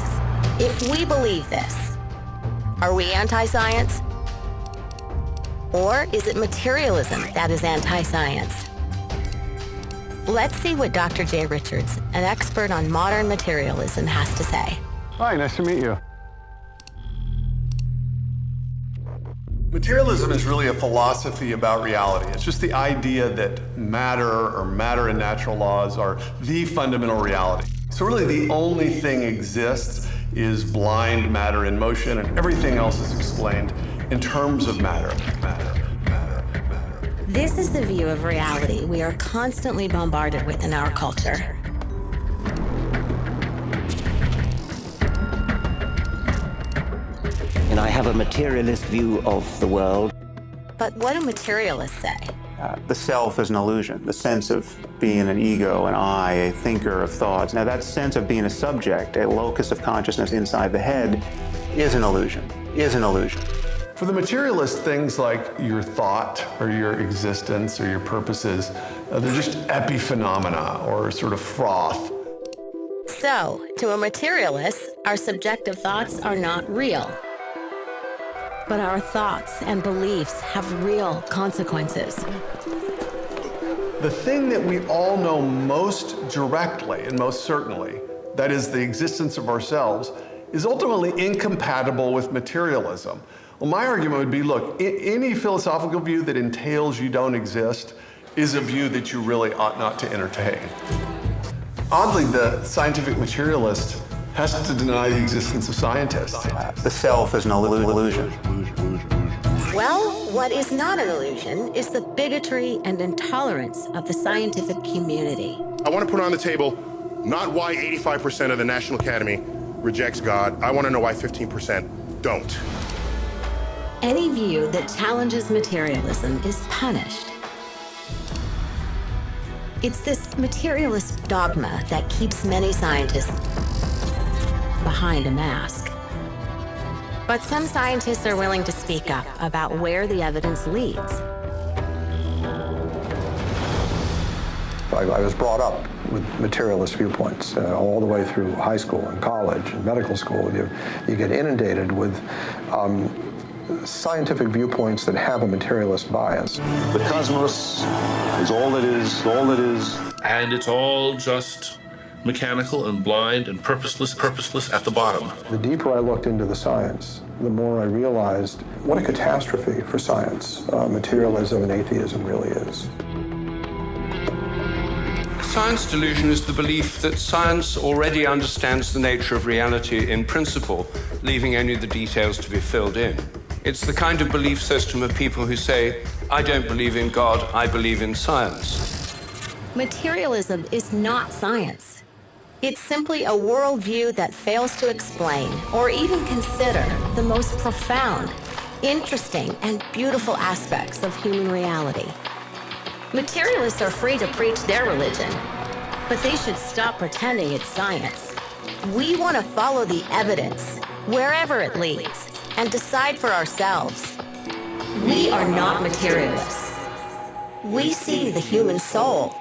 If we believe this, are we anti-science? Or is it materialism that is anti-science? Let's see what Dr. Jay Richards, an expert on modern materialism, has to say. Hi, nice to meet you. Materialism is really a philosophy about reality. It's just the idea that matter or matter and natural laws are the fundamental reality. So really the only thing exists is blind matter in motion, and everything else is explained in terms of matter. This is the view of reality we are constantly bombarded with in our culture. And I have a materialist view of the world. But what do materialists say? The self is an illusion, the sense of being an ego, an I, a thinker of thoughts. Now that sense of being a subject, a locus of consciousness inside the head, is an illusion. For the materialist, things like your thought or your existence or your purposes, they're just epiphenomena or sort of froth. So, to a materialist, our subjective thoughts are not real. But our thoughts and beliefs have real consequences. The thing that we all know most directly and most certainly, that is the existence of ourselves, is ultimately incompatible with materialism. Well, my argument would be, look, any philosophical view that entails you don't exist is a view that you really ought not to entertain. Oddly, the scientific materialist has to deny the existence of scientists. The self is an illusion. Well, what is not an illusion is the bigotry and intolerance of the scientific community. I want to put on the table not why 85% of the National Academy rejects God. I want to know why 15% don't. Any view that challenges materialism is punished. It's this materialist dogma that keeps many scientists behind a mask. But some scientists are willing to speak up about where the evidence leads. I was brought up with materialist viewpoints all the way through high school and college and medical school. You get inundated with scientific viewpoints that have a materialist bias. The cosmos is all it is, And it's all just mechanical and blind and purposeless at the bottom. The deeper I looked into the science, the more I realized what a catastrophe for science materialism and atheism really is. science delusion is the belief that science already understands the nature of reality in principle, leaving only the details to be filled in. It's the kind of belief system of people who say, I don't believe in God, I believe in science. Materialism is not science. It's simply a worldview that fails to explain or even consider the most profound, interesting, and beautiful aspects of human reality. Materialists are free to preach their religion, but they should stop pretending it's science. We want to follow the evidence, wherever it leads, and decide for ourselves. We are not materialists. We see the human soul.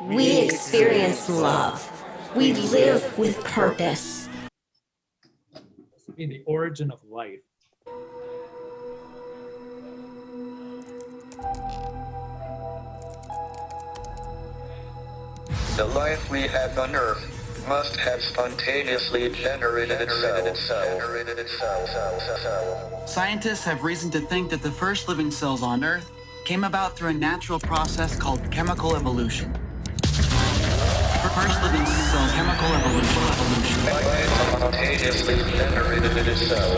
We experience love. We live with purpose. This would be the origin of life. The life we have on Earth must have spontaneously generated itself. Scientists have reason to think that the first living cells on Earth came about through a natural process called chemical evolution. First living cell chemical evolution. Spontaneously generated itself.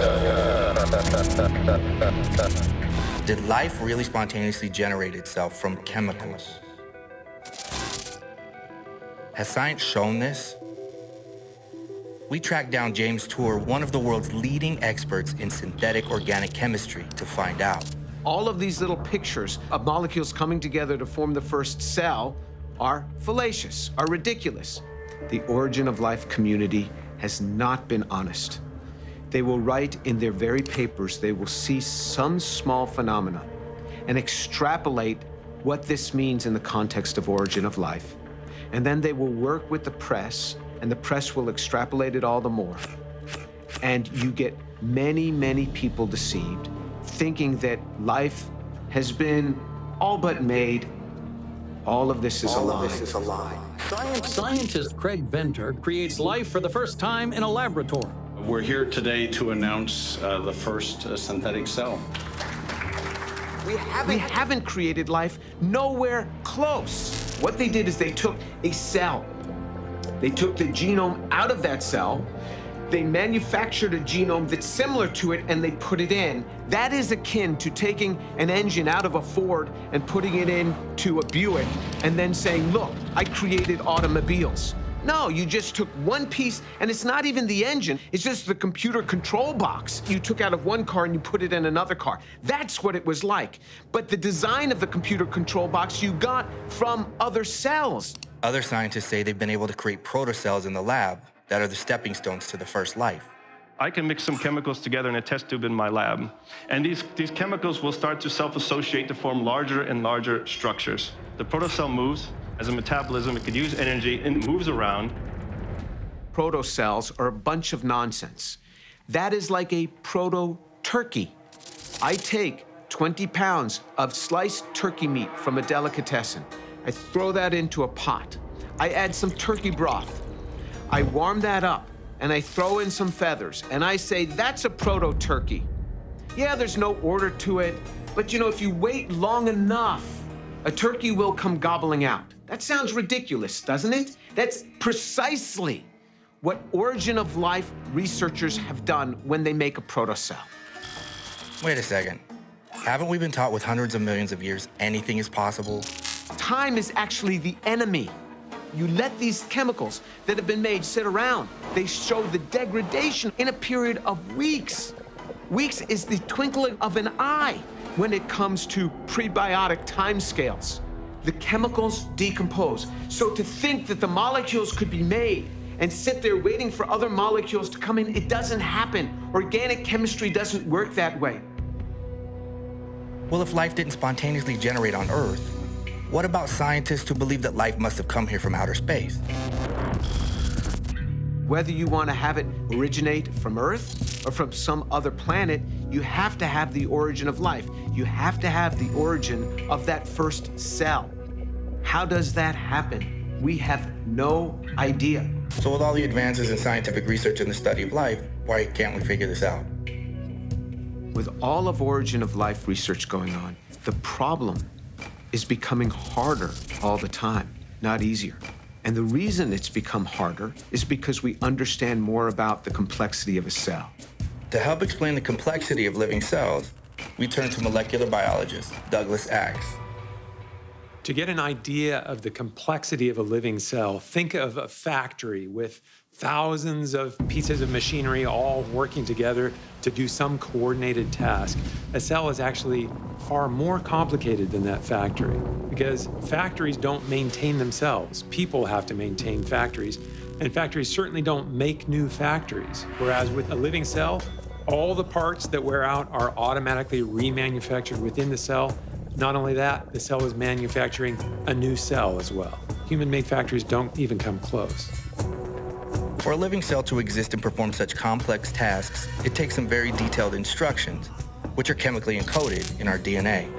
Did life really spontaneously generate itself from chemicals? Has science shown this? We tracked down James Tour, one of the world's leading experts in synthetic organic chemistry, to find out. All of these little pictures of molecules coming together to form the first cell are fallacious, are ridiculous. The origin of life community has not been honest. They will write in their very papers, they will see some small phenomena and extrapolate what this means in the context of origin of life. And then they will work with the press, and the press will extrapolate it all the more. And you get many, many people deceived, thinking that life has been all but made. All of this is a lie. Scientist Craig Venter creates life for the first time in a laboratory. We're here today to announce the first synthetic cell. We haven't created life, nowhere close. What they did is they took a cell. They took the genome out of that cell. They manufactured a genome that's similar to it, and they put it in. That is akin to taking an engine out of a Ford and putting it into a Buick and then saying, look, I created automobiles. No, you just took one piece, and it's not even the engine, it's just the computer control box you took out of one car and you put it in another car. That's what it was like. But the design of the computer control box you got from other cells. Other scientists say they've been able to create protocells in the lab that are the stepping stones to the first life. I can mix some chemicals together in a test tube in my lab, and these chemicals will start to self-associate to form larger and larger structures. The protocell moves. As a metabolism, it could use energy and moves around. Protocells are a bunch of nonsense. That is like a proto-turkey. I take 20 pounds of sliced turkey meat from a delicatessen. I throw that into a pot. I add some turkey broth. I warm that up, and I throw in some feathers, and I say, that's a proto-turkey. Yeah, there's no order to it, but you know, if you wait long enough, a turkey will come gobbling out. That sounds ridiculous, doesn't it? That's precisely what origin of life researchers have done when they make a protocell. Wait a second. Haven't we been taught with hundreds of millions of years anything is possible? Time is actually the enemy. You let these chemicals that have been made sit around. They show the degradation in a period of weeks. Weeks is the twinkling of an eye when it comes to prebiotic timescales. The chemicals decompose. So to think that the molecules could be made and sit there waiting for other molecules to come in, it doesn't happen. Organic chemistry doesn't work that way. Well, if life didn't spontaneously generate on Earth, what about scientists who believe that life must have come here from outer space? Whether you want to have it originate from Earth or from some other planet, you have to have the origin of life. You have to have the origin of that first cell. How does that happen? We have no idea. So with all the advances in scientific research and the study of life, why can't we figure this out? With all of origin of life research going on, the problem is becoming harder all the time. not easier. And the reason it's become harder is because we understand more about the complexity of a cell. To help explain the complexity of living cells, we turn to molecular biologist Douglas Axe. To get an idea of the complexity of a living cell, think of a factory with thousands of pieces of machinery all working together to do some coordinated task. A cell is actually far more complicated than that factory because factories don't maintain themselves. People have to maintain factories, and factories certainly don't make new factories. Whereas with a living cell, all the parts that wear out are automatically remanufactured within the cell. Not only that, the cell is manufacturing a new cell as well. Human-made factories don't even come close. For a living cell to exist and perform such complex tasks, it takes some very detailed instructions, which are chemically encoded in our DNA.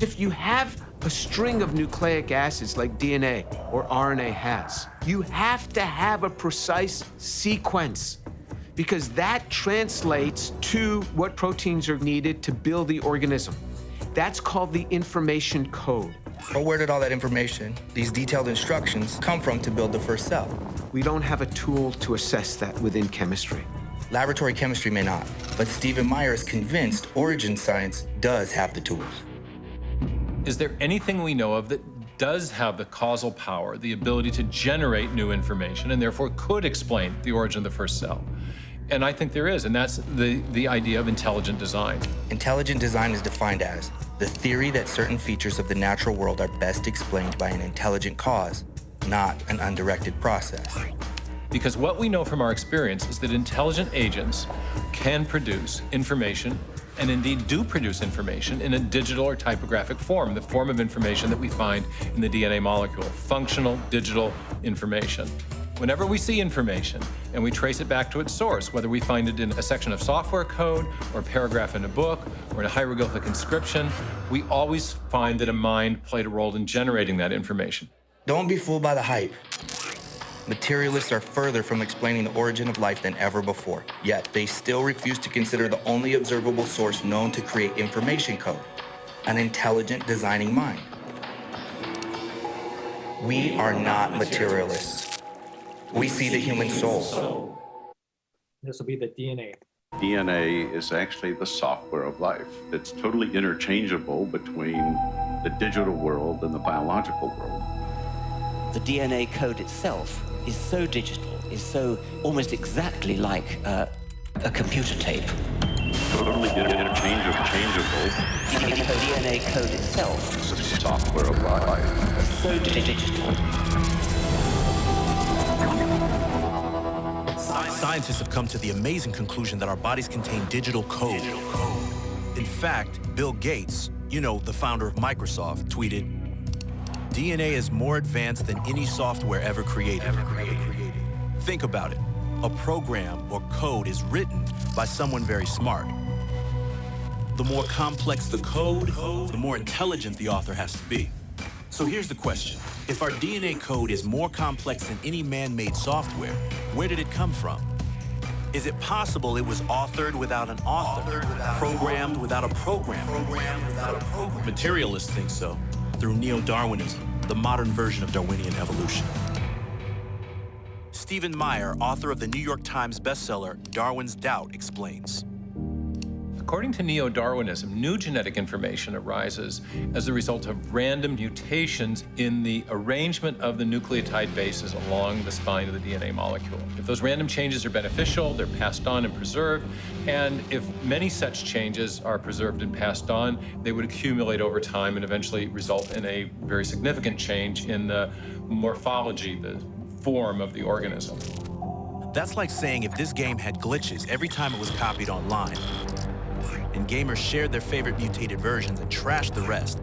If you have a string of nucleic acids like DNA or RNA has, you have to have a precise sequence because that translates to what proteins are needed to build the organism. That's called the information code. But where did all that information, these detailed instructions, come from to build the first cell? We don't have a tool to assess that within chemistry. Laboratory chemistry may not, but Stephen Meyer is convinced origin science does have the tools. Is there anything we know of that does have the causal power, the ability to generate new information, and therefore could explain the origin of the first cell? And I think there is, and that's the idea of intelligent design. Intelligent design is defined as the theory that certain features of the natural world are best explained by an intelligent cause, not an undirected process. Because what we know from our experience is that intelligent agents can produce information, and indeed do produce information in a digital or typographic form, the form of information that we find in the DNA molecule, functional digital information. Whenever we see information and we trace it back to its source, whether we find it in a section of software code or a paragraph in a book or in a hieroglyphic inscription, we always find that a mind played a role in generating that information. Don't be fooled by the hype. Materialists are further from explaining the origin of life than ever before, yet they still refuse to consider the only observable source known to create information code, an intelligent designing mind. We are not materialists. We see the human soul. This will be the DNA. DNA is actually the software of life. It's totally interchangeable between the digital world and the biological world. The DNA code itself is so digital, is so almost exactly like a computer tape. Totally interchangeable. DNA code itself is the software of life. So digital. Scientists have come to the amazing conclusion that our bodies contain digital code. In fact, Bill Gates, the founder of Microsoft, tweeted, "DNA is more advanced than any software ever created." Think about it. A program or code is written by someone very smart. The more complex the code, the more intelligent the author has to be. So here's the question. If our DNA code is more complex than any man-made software, where did it come from? Is it possible it was authored without an author, programmed without a program? Materialists think so, through neo-Darwinism, the modern version of Darwinian evolution. Stephen Meyer, author of the New York Times bestseller, Darwin's Doubt, explains. According to neo-Darwinism, new genetic information arises as a result of random mutations in the arrangement of the nucleotide bases along the spine of the DNA molecule. If those random changes are beneficial, they're passed on and preserved, and if many such changes are preserved and passed on, they would accumulate over time and eventually result in a very significant change in the morphology, the form of the organism. That's like saying if this game had glitches every time it was copied online, and gamers shared their favorite mutated versions and trashed the rest,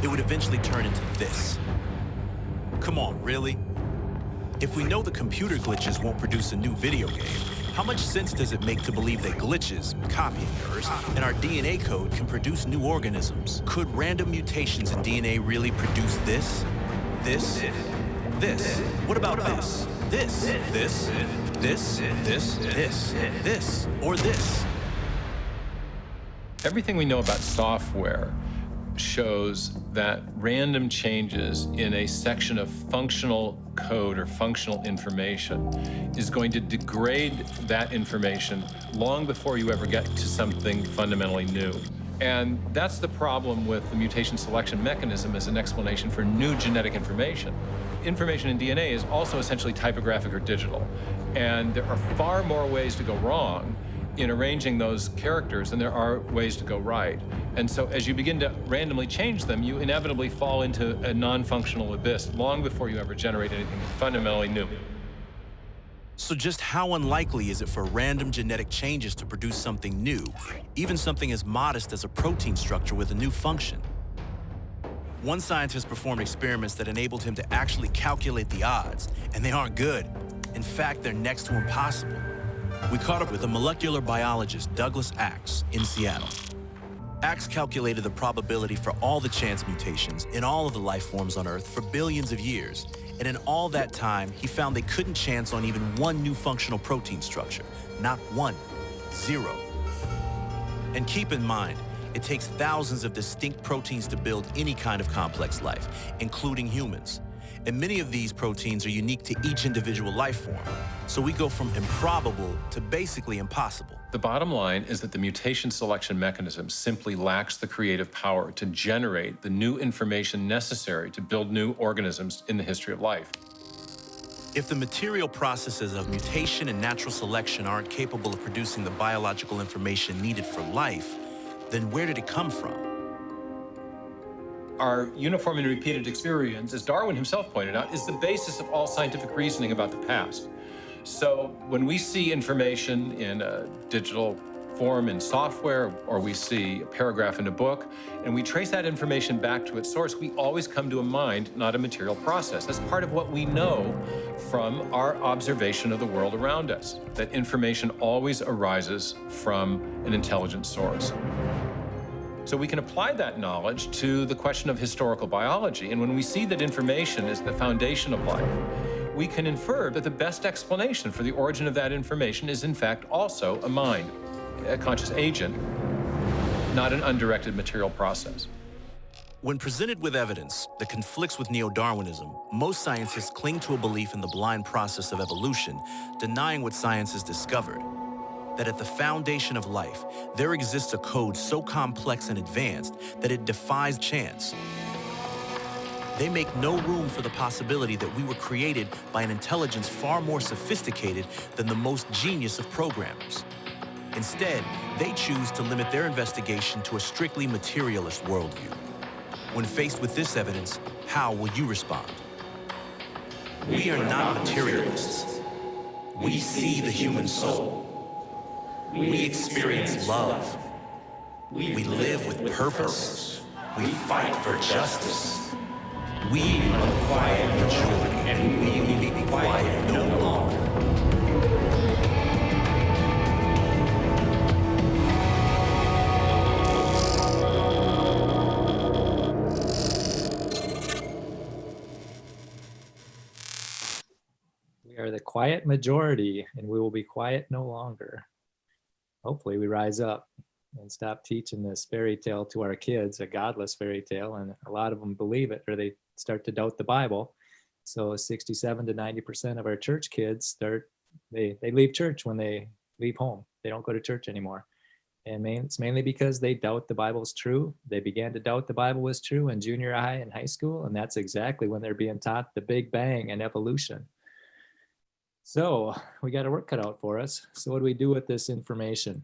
it would eventually turn into this. Come on, really? If we know the computer glitches won't produce a new video game, how much sense does it make to believe that glitches, copying errors, and our DNA code can produce new organisms? Could random mutations in DNA really produce this? This? This? What about this? This? This? This, this, this, this, or this. Everything we know about software shows that random changes in a section of functional code or functional information is going to degrade that information long before you ever get to something fundamentally new. And that's the problem with the mutation selection mechanism as an explanation for new genetic information. Information in DNA is also essentially typographic or digital. And there are far more ways to go wrong in arranging those characters than there are ways to go right. And so as you begin to randomly change them, you inevitably fall into a non-functional abyss long before you ever generate anything fundamentally new. So just how unlikely is it for random genetic changes to produce something new, even something as modest as a protein structure with a new function? One scientist performed experiments that enabled him to actually calculate the odds, and they aren't good. In fact, they're next to impossible. We caught up with a molecular biologist, Douglas Axe, in Seattle. Axe calculated the probability for all the chance mutations in all of the life forms on Earth for billions of years. And in all that time, he found they couldn't chance on even one new functional protein structure. Not one. Zero. And keep in mind, it takes thousands of distinct proteins to build any kind of complex life, including humans. And many of these proteins are unique to each individual life form. So we go from improbable to basically impossible. The bottom line is that the mutation selection mechanism simply lacks the creative power to generate the new information necessary to build new organisms in the history of life. If the material processes of mutation and natural selection aren't capable of producing the biological information needed for life, then where did it come from? Our uniform and repeated experience, as Darwin himself pointed out, is the basis of all scientific reasoning about the past. So when we see information in a digital form in software, or we see a paragraph in a book, and we trace that information back to its source, we always come to a mind, not a material process. That's part of what we know from our observation of the world around us, that information always arises from an intelligent source. So we can apply that knowledge to the question of historical biology. And when we see that information is the foundation of life, we can infer that the best explanation for the origin of that information is in fact also a mind, a conscious agent, not an undirected material process. When presented with evidence that conflicts with neo-Darwinism, most scientists cling to a belief in the blind process of evolution, denying what science has discovered. That at the foundation of life, there exists a code so complex and advanced that it defies chance. They make no room for the possibility that we were created by an intelligence far more sophisticated than the most genius of programmers. Instead, they choose to limit their investigation to a strictly materialist worldview. When faced with this evidence, how will you respond? We are not materialists. We see the human soul. We experience love. We live with purpose. We fight for justice. We acquire maturity, and we will be quiet no longer. We are the quiet majority, and we will be quiet no longer. Hopefully we rise up and stop teaching this fairy tale to our kids, a godless fairy tale, and a lot of them believe it, or they start to doubt the Bible. So 67 to 90% of our church kids they leave church when they leave home. They don't go to church anymore. And it's mainly because they doubt the Bible is true. They began to doubt the Bible was true in junior high and high school, and that's exactly when they're being taught the Big Bang and evolution. So we got our work cut out for us. So what do we do with this information?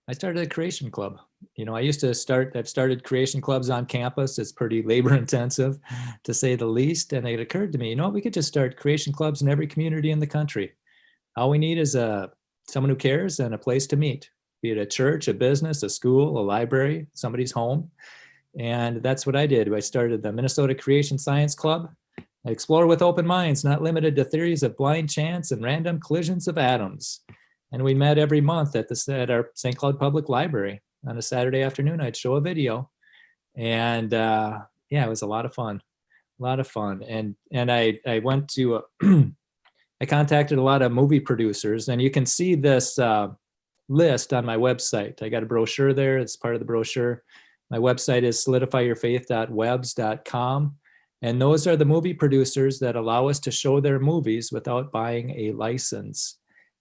I started a creation club. You know, I've started creation clubs on campus. It's pretty labor intensive, to say the least. And it occurred to me, we could just start creation clubs in every community in the country. All we need is someone who cares and a place to meet, be it a church, a business, a school, a library, somebody's home. And that's what I did. I started the Minnesota Creation Science Club. I explore with open minds, not limited to theories of blind chance and random collisions of atoms. And we met every month at our St. Cloud Public Library. On a Saturday afternoon, I'd show a video. And it was a lot of fun. And I went to, I contacted a lot of movie producers, and you can see this list on my website. I got a brochure there. It's part of the brochure. My website is solidifyyourfaith.webs.com. And those are the movie producers that allow us to show their movies without buying a license.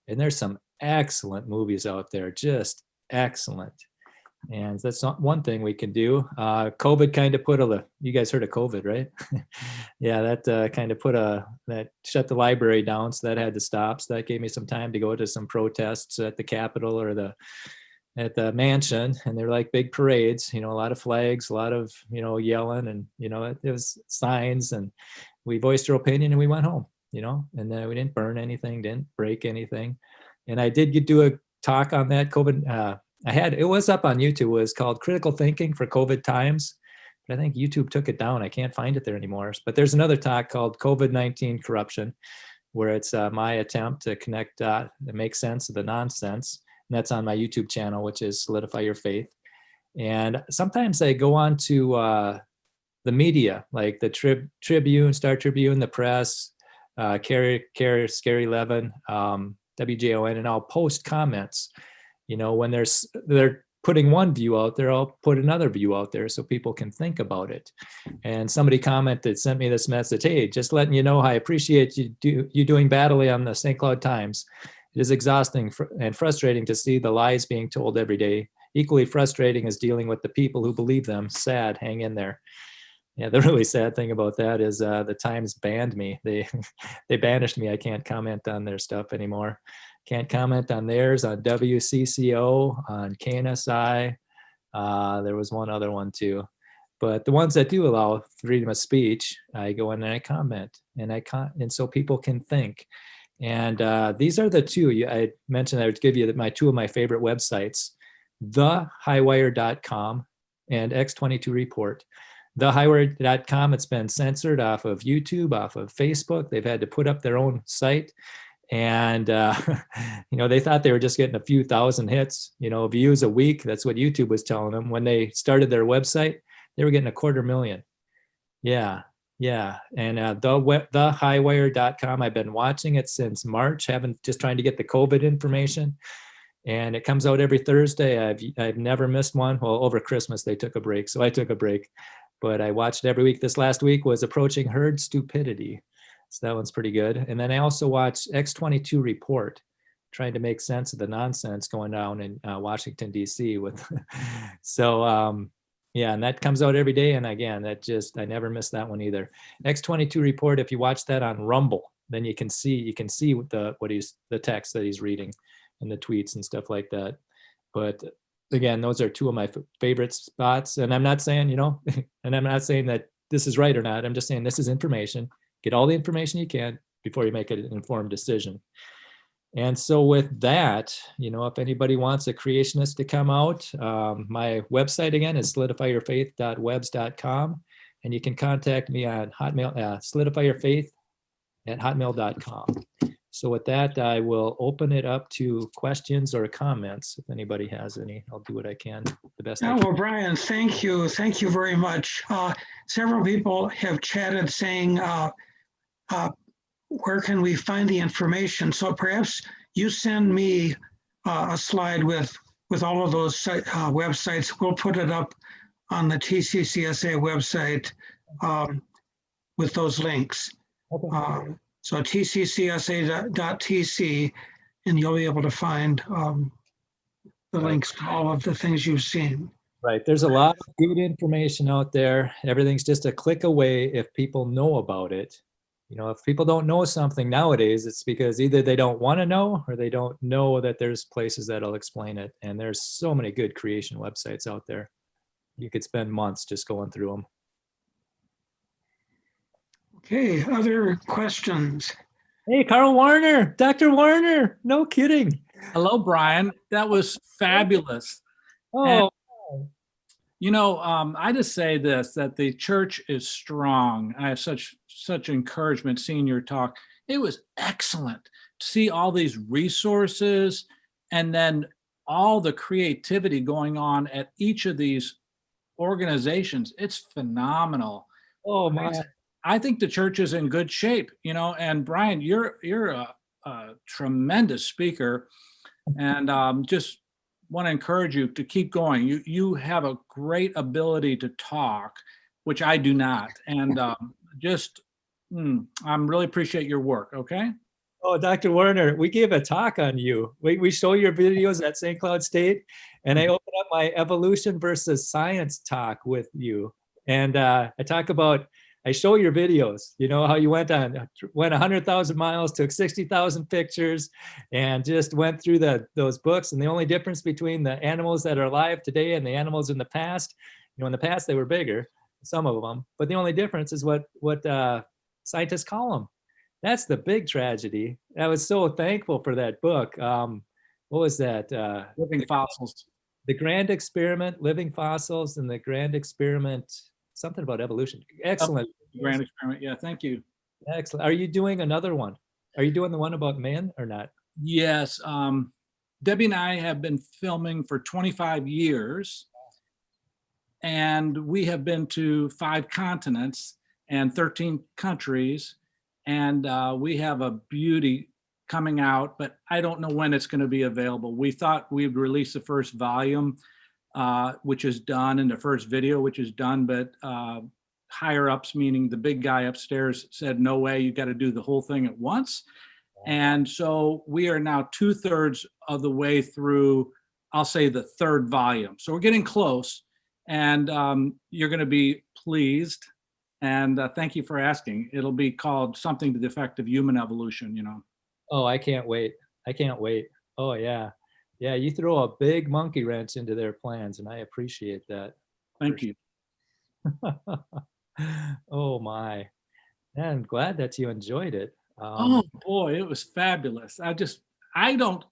And there's some excellent movies out there, just excellent. And that's not one thing we can do. COVID kind of put you guys heard of COVID, right? Yeah, that kind of that shut the library down. So that had to stop. So that gave me some time to go to some protests at the Capitol or at the mansion. And they're like big parades, a lot of flags, a lot of, yelling, and, it was signs, and we voiced our opinion and we went home, and then we didn't burn anything, didn't break anything. And I did do a talk on that COVID. It was up on YouTube. It was called Critical Thinking for COVID Times. But I think YouTube took it down. I can't find it there anymore. But there's another talk called COVID-19 Corruption, where it's my attempt to connect, to make sense of the nonsense. And that's on my YouTube channel, which is Solidify Your Faith. And sometimes I go on to the media, like the Tribune, Star Tribune, the Press, Scary Levin, WJON, and I'll post comments. When they're putting one view out there, I'll put another view out there so people can think about it. And somebody sent me this message: hey, just letting you know, I appreciate you doing badly on the St. Cloud Times. It is exhausting and frustrating to see the lies being told every day. Equally frustrating is dealing with the people who believe them. Sad, hang in there. Yeah, the really sad thing about that is the Times banned me. They banished me. I can't comment on their stuff anymore. Can't comment on theirs, on WCCO, on KNSI. There was one other one too. But the ones that do allow freedom of speech, I go in and I comment, and so people can think. And these are the two. I mentioned I would give you two of my favorite websites: thehighwire.com and X22 Report. Thehighwire.com, it's been censored off of YouTube, off of Facebook. They've had to put up their own site. And, they thought they were just getting a few thousand hits, views a week. That's what YouTube was telling them. When they started their website, they were getting 250,000. Yeah. And thehighwire.com, I've been watching it since March, just trying to get the COVID information. And it comes out every Thursday. I've never missed one. Well, over Christmas, they took a break. So I took a break. But I watched it every week. This last week was Approaching Herd Stupidity. So that one's pretty good. And then I also watched X22 Report, trying to make sense of the nonsense going down in Washington, D.C. And that comes out every day. And again, I never miss that one either. X22 Report, if you watch that on Rumble, then you can see the text that he's reading and the tweets and stuff like that. But again, those are two of my favorite spots. And I'm not saying, and I'm not saying that this is right or not. I'm just saying this is information. Get all the information you can before you make an informed decision. And so with that, if anybody wants a creationist to come out, my website again is solidifyyourfaith.webs.com. And you can contact me on Hotmail, solidifyyourfaith@hotmail.com. So with that, I will open it up to questions or comments. If anybody has any, I'll do what I can, the best I can. Well, Brian, thank you. Thank you very much. Several people have chatted saying, where can we find the information? So perhaps you send me a slide with all of those websites. We'll put it up on the TCCSA website with those links. Okay. So tccsa.tc, and you'll be able to find the links to all of the things you've seen. Right. There's a lot of good information out there. Everything's just a click away if people know about it. If people don't know something nowadays, it's because either they don't want to know or they don't know that there's places that'll explain it. And there's so many good creation websites out there. You could spend months just going through them. Okay, other questions? Hey, Carl Warner, Dr. Warner, no kidding. Hello, Brian. That was fabulous. Oh. And, I just say this, that the church is strong. I have such encouragement seeing your talk. It was excellent to see all these resources and then all the creativity going on at each of these organizations. It's phenomenal. Oh, man. I think the church is in good shape, and Brian, you're a tremendous speaker, and just want to encourage you to keep going. You have a great ability to talk, which I do not. And I really appreciate your work. Okay. Oh, Dr. Werner, we gave a talk on you. We show your videos at St. Cloud State, and I open up my evolution versus science talk with you. And I show your videos, you know, how you went 100,000 miles, took 60,000 pictures, and just went through those books. And the only difference between the animals that are alive today and the animals in the past, you know, in the past they were bigger, some of them, but the only difference is what scientists call them. That's the big tragedy. I was so thankful for that book. What was that? Living Fossils. The Grand Experiment, Living Fossils, and the Grand Experiment, something about evolution. Excellent. Grand Experiment. Yeah, thank you. Excellent. Are you doing another one? Are you doing the one about men or not? Yes. Debbie and I have been filming for 25 years, and we have been to 5 continents and 13 countries. And we have a beauty coming out, but I don't know when it's going to be available. We thought we'd release the first volume, which is done, and the first video, which is done, but higher ups, meaning the big guy upstairs, said, no way, you got to do the whole thing at once. And so we are now 2/3 of the way through, I'll say, the 3rd volume. So we're getting close, and you're going to be pleased. And thank you for asking. It'll be called something to the effect of human evolution, you know. Oh, I can't wait. I can't wait. Oh, yeah. Yeah, you throw a big monkey wrench into their plans, and I appreciate that. Thank you. Oh, my. I'm glad that you enjoyed it. Oh, boy, it was fabulous. I don't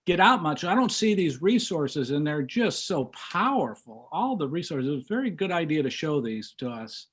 get out much. I don't see these resources, and they're just so powerful. All the resources. It was a very good idea to show these to us.